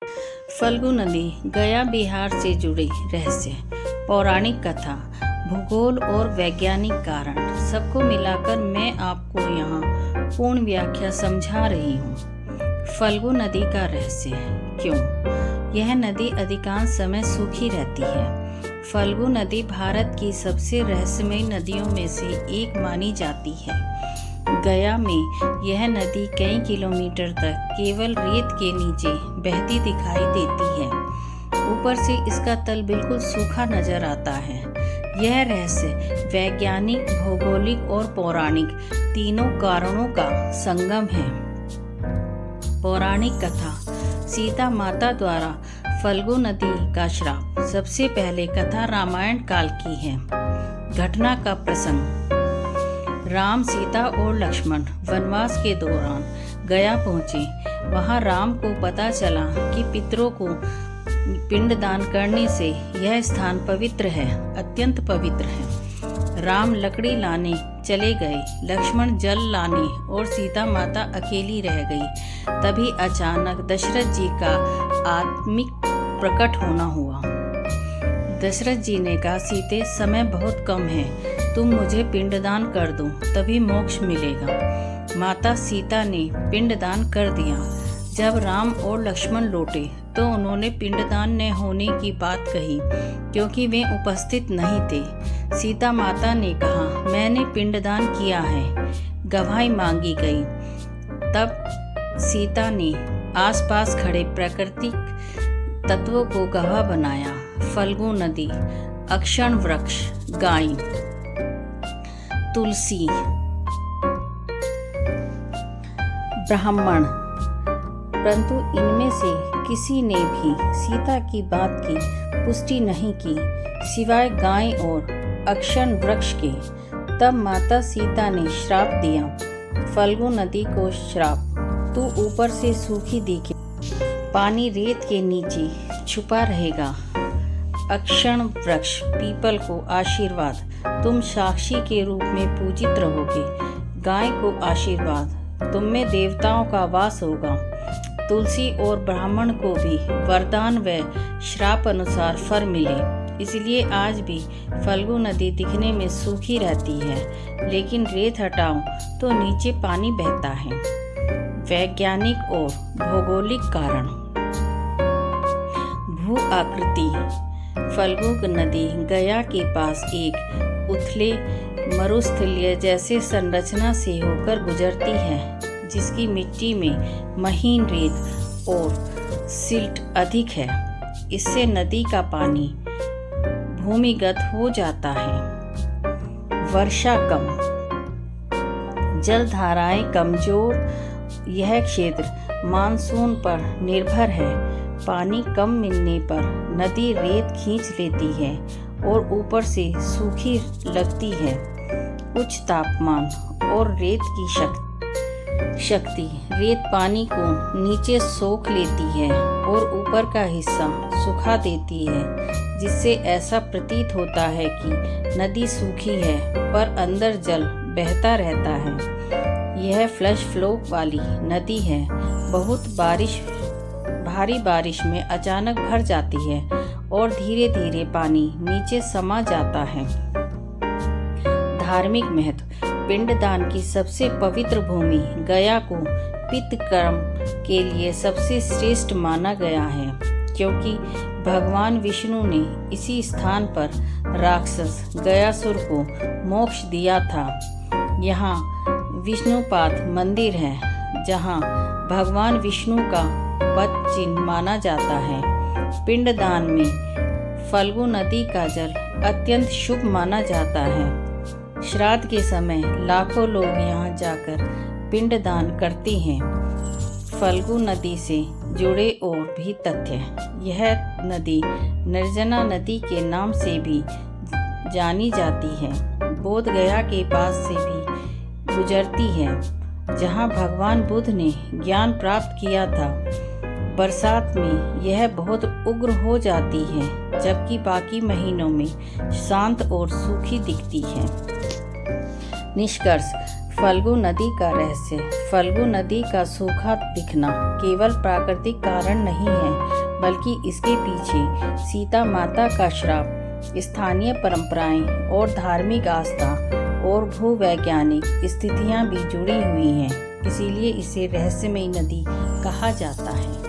फल्गु नदी गया बिहार से जुड़ी रहस्य, पौराणिक कथा, भूगोल और वैज्ञानिक कारण सबको मिलाकर मैं आपको यहाँ पूर्ण व्याख्या समझा रही हूँ। फल्गु नदी का रहस्य क्यों? यह नदी अधिकांश समय सूखी रहती है। फल्गु नदी भारत की सबसे रहस्यमयी नदियों में से एक मानी जाती है। गया में यह नदी कई किलोमीटर तक केवल रेत के नीचे बहती दिखाई देती है। ऊपर से इसका तल बिल्कुल सूखा नजर आता है। यह रहस्य वैज्ञानिक, भौगोलिक और पौराणिक तीनों कारणों का संगम है। पौराणिक कथा। सीता माता द्वारा फल्गु नदी का श्राप। सबसे पहले कथा रामायण काल की है। घटना का प्रसंग। राम, सीता और लक्ष्मण वनवास के दौरान गया पहुंचे। वहां राम को पता चला कि पितरों को पिंडदान करने से यह स्थान पवित्र है, अत्यंत पवित्र है। राम लकड़ी लाने चले गए, लक्ष्मण जल लाने और सीता माता अकेली रह गई। तभी अचानक दशरथ जी का आत्मिक प्रकट होना हुआ। दशरथ जी ने कहा, सीते, समय बहुत कम है, तुम मुझे पिंडदान कर दो, तभी मोक्ष मिलेगा। माता सीता ने पिंडदान कर दिया। जब राम और लक्ष्मण लौटे तो उन्होंने पिंडदान न होने की बात कही, क्योंकि वे उपस्थित नहीं थे। सीता माता ने कहा, मैंने पिंडदान किया है। गवाही मांगी गई। तब सीता ने आसपास खड़े प्राकृतिक तत्वों को गवाह बनाया। फल्गु नदी, अक्षण वृक्ष, गाय, तुलसी, ब्राह्मण। परंतु इनमें से किसी ने भी सीता की बात की पुष्टि नहीं की, सिवाय गाय और अक्षण वृक्ष के। तब माता सीता ने श्राप दिया, फल्गु नदी को श्राप, तू ऊपर से सूखी दिखे, पानी रेत के नीचे छुपा रहेगा। अक्षण वृक्ष, पीपल को आशीर्वाद, तुम साक्षी के रूप में पूजित रहोगे। गाय को आशीर्वाद, तुम में देवताओं का वास होगा। तुलसी और ब्राह्मण को भी वरदान व श्राप अनुसार फल मिले। इसलिए आज भी फल्गु नदी दिखने में सूखी रहती है, लेकिन रेत हटाओ तो नीचे पानी बहता है। वैज्ञानिक और भौगोलिक कारण। भू आकृति। फल्गु नदी गया के पास एक उथले मरुस्थलीय जैसे संरचना से होकर गुजरती है, जिसकी मिट्टी में महीन रेत और सिल्ट अधिक है। इससे नदी का पानी भूमिगत हो जाता है। वर्षा कम, जलधाराएं कमजोर। यह क्षेत्र मानसून पर निर्भर है। पानी कम मिलने पर नदी रेत खींच लेती है और ऊपर से सूखी लगती है। उच्च तापमान और रेत की शक्ति। रेत पानी को नीचे सोख लेती है और ऊपर का हिस्सा सुखा देती है, जिससे ऐसा प्रतीत होता है कि नदी सूखी है पर अंदर जल बहता रहता है। यह फ्लश फ्लो वाली नदी है। बहुत भारी बारिश में अचानक भर जाती है और धीरे धीरे पानी नीचे समा जाता है। धार्मिक महत्व। पिंडदान की सबसे पवित्र भूमि गया को पितृ कर्म के लिए सबसे श्रेष्ठ माना गया है, क्योंकि भगवान विष्णु ने इसी स्थान पर राक्षस गयासुर को मोक्ष दिया था। यहाँ विष्णुपाद मंदिर है, जहाँ भगवान विष्णु का पद चिन्ह माना जाता है। पिंडदान में फल्गु नदी का जल अत्यंत शुभ माना जाता है। श्राद्ध के समय लाखों लोग यहाँ जाकर पिंडदान करते हैं। फल्गु नदी से जुड़े और भी तथ्य। यह नदी निर्जना नदी के नाम से भी जानी जाती है। बोध गया के पास से भी गुजरती है, जहाँ भगवान बुद्ध ने ज्ञान प्राप्त किया था। बरसात में यह बहुत उग्र हो जाती है, जबकि बाकी महीनों में शांत और सूखी दिखती है। निष्कर्ष। फल्गु नदी का रहस्य। फल्गु नदी का सूखा दिखना केवल प्राकृतिक कारण नहीं है, बल्कि इसके पीछे सीता माता का श्राप, स्थानीय परंपराएं और धार्मिक आस्था और भूवैज्ञानिक स्थितियां भी जुड़ी हुई हैं। इसीलिए इसे रहस्यमयी नदी कहा जाता है।